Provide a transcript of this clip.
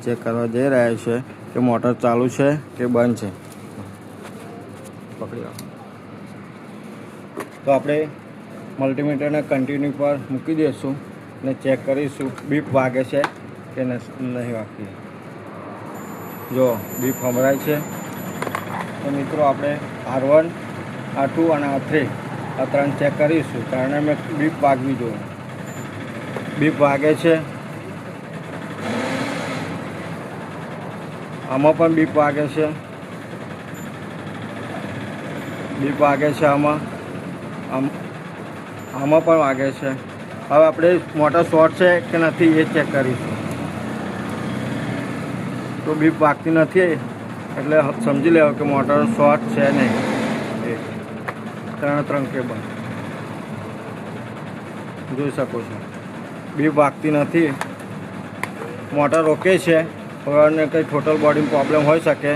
Check કરવા જઈ રહ્યા છે કે મોટર ચાલુ છે કે બંધ છે. પકડી રાખો. તો આપણે મલ્ટીમીટરને કન્ટિન્યુ પર મૂકી દઈશું ને ચેક કરીશું બીપ વાગે છે કે નહીં વાગતી. જો બીપ સંભળાય છે. તો મિત્રો આપણે R1, R2 અને R3 આ 3 ચેક કરીશું, કારણ અમે બીપ વાગવી જોઈએ. બીપ વાગે છે. આમાં પણ બીપ વાગે છે. બીપ વાગે છે આમાં પણ વાગે છે. હવે આપણે મોટર શોર્ટ છે કે નથી એ ચેક કરીશું. તો બીપ વાગતી નથી એટલે સમજી લેવો કે મોટર શોર્ટ છે નહીં. એ 3 કેબલ જોઈ શકો છો. બીપ વાગતી નથી. મોટર ઓકે છે. અને કંઈ ટોટલ બોડીમાં પ્રોબ્લેમ હોઈ શકે